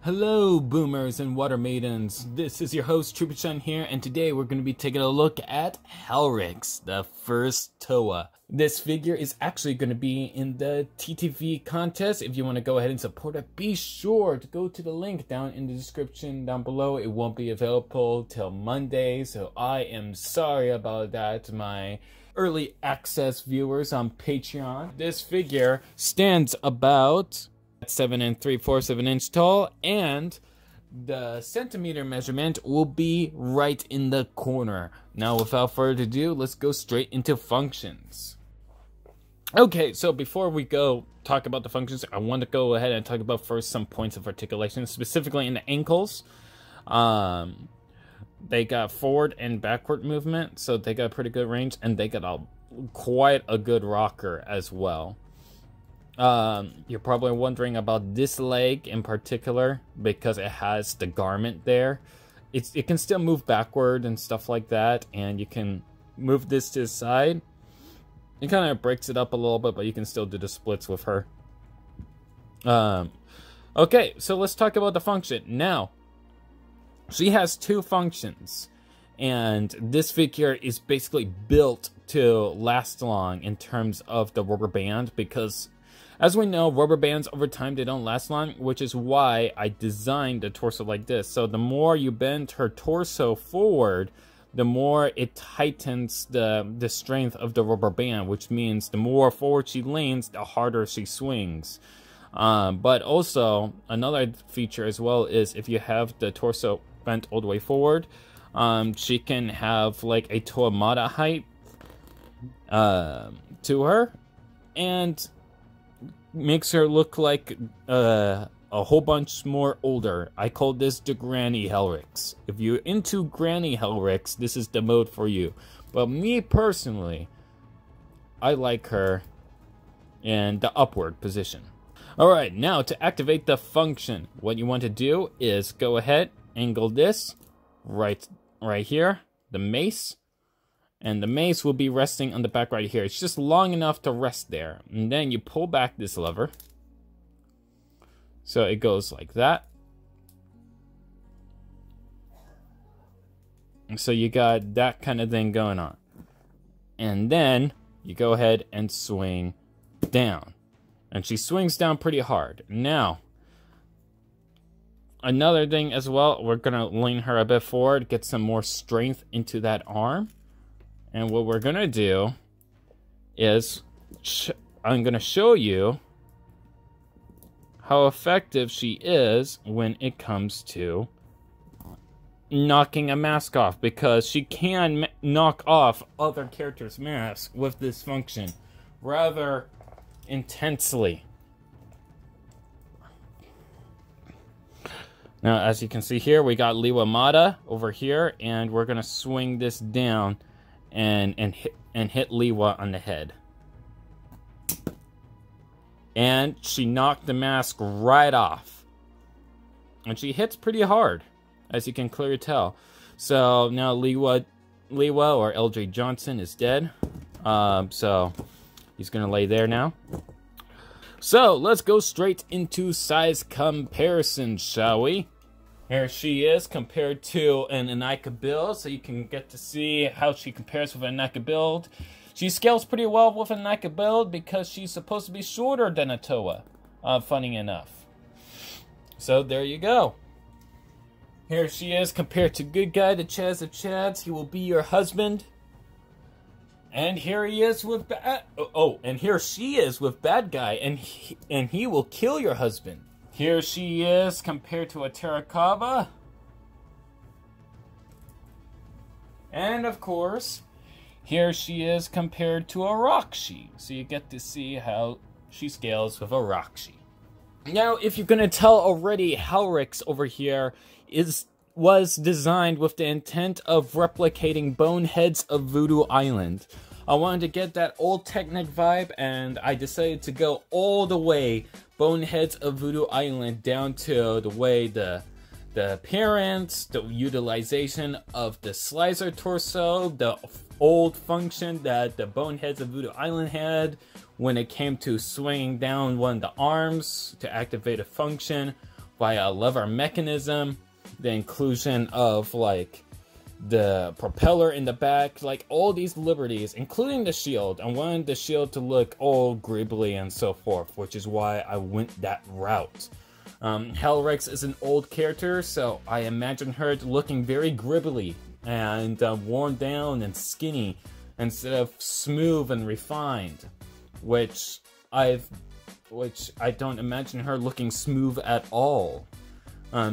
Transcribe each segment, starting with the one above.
Hello boomers and water maidens, this is your host Trooper here, and today we're going to be taking a look at Helryx, the first Toa. This figure is actually going to be in the TTV contest. If you want to go ahead and support it, be sure to go to the link down in the description down below. It won't be available till Monday, so I am sorry about that, my early access viewers on Patreon. This figure stands about 7 3/4 of an inch tall, and the centimeter measurement will be right in the corner. Now without further ado, let's go straight into functions. Okay, so before we go talk about the functions, I want to go ahead and talk about first some points of articulation, specifically in the ankles. They got forward and backward movement, so they got pretty good range, and they got quite a good rocker as well. You're probably wondering about this leg in particular because it has the garment there. It can still move backward and stuff like that, and you can move this to the side. It kind of breaks it up a little bit, but you can still do the splits with her. Okay, so let's talk about the function. Now, she has two functions, and this figure is basically built to last long in terms of the rubber band, because as we know, rubber bands over time, they don't last long, which is why I designed the torso like this. So the more you bend her torso forward, the more it tightens the strength of the rubber band, which means the more forward she leans, the harder she swings. But also, another feature as well is if you have the torso bent all the way forward, she can have like a Toamata height to her, and makes her look like a whole bunch more older. I call this the Granny Helryx. If you're into Granny Helryx, this is the mode for you. But me personally, I like her in the upward position. Alright, now to activate the function, what you want to do is go ahead, angle this right here, the mace. And the mace will be resting on the back right here. It's just long enough to rest there. And then you pull back this lever. So it goes like that. And so you got that kind of thing going on. And then you go ahead and swing down. And she swings down pretty hard. Now, another thing as well, we're going to lean her a bit forward, get some more strength into that arm. And what we're going to do is I'm going to show you how effective she is when it comes to knocking a mask off, because she can knock off other characters' masks with this function rather intensely. Now, as you can see here, we got Liwa over here, and we're going to swing this down and hit Liwa on the head. And she knocked the mask right off. And she hits pretty hard, as you can clearly tell. So now Liwa or LJ Johnson is dead. So he's gonna lay there now. So let's go straight into size comparison, shall we? Here she is compared to an inika build, so you can get to see how she compares with an inika build. She scales pretty well with an inika build because she's supposed to be shorter than a Toa, funny enough. So there you go. Here she is compared to good guy, the Chaz of Chads. He will be your husband. And here he is with and here she is with bad guy, and he will kill your husband. Here she is compared to a Terrakava. And of course, here she is compared to a Rakshi. So you get to see how she scales with a Rakshi. Now, if you're going to tell already, Helryx over here was designed with the intent of replicating Boneheads of Voodoo Island. I wanted to get that old Technic vibe, and I decided to go all the way Boneheads of Voodoo Island down to the way the appearance, the utilization of the slicer torso, the old function that the Boneheads of Voodoo Island had when it came to swinging down one of the arms to activate a function, via a lever mechanism, the inclusion of like the propeller in the back, like all these liberties, including the shield. I wanted the shield to look all gribbly and so forth, which is why I went that route. Helryx is an old character, so I imagine her looking very gribbly and worn down and skinny instead of smooth and refined, which I don't imagine her looking smooth at all.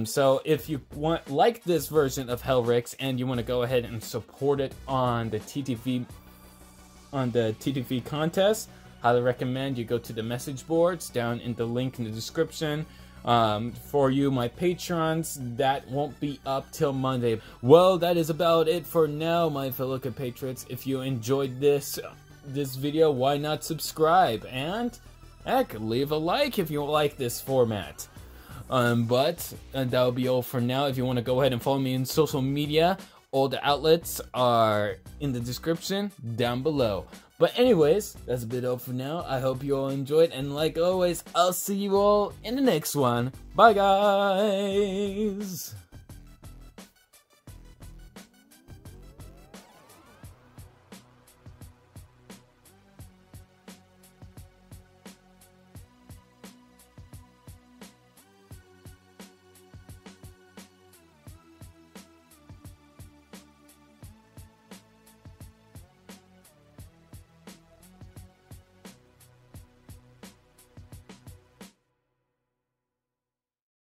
So if you like this version of Helryx and you want to go ahead and support it on the TTV contest, highly recommend you go to the message boards down in the link in the description. For you, my patrons, that won't be up till Monday. Well, that is about it for now, my fellow compatriots. If you enjoyed this video, why not subscribe? And heck, leave a like if you like this format. But that'll be all for now. If you want to go ahead and follow me in social media, all the outlets are in the description down below. But anyways, that's a bit all for now. I hope you all enjoyed, and like always, I'll see you all in the next one. Bye, guys!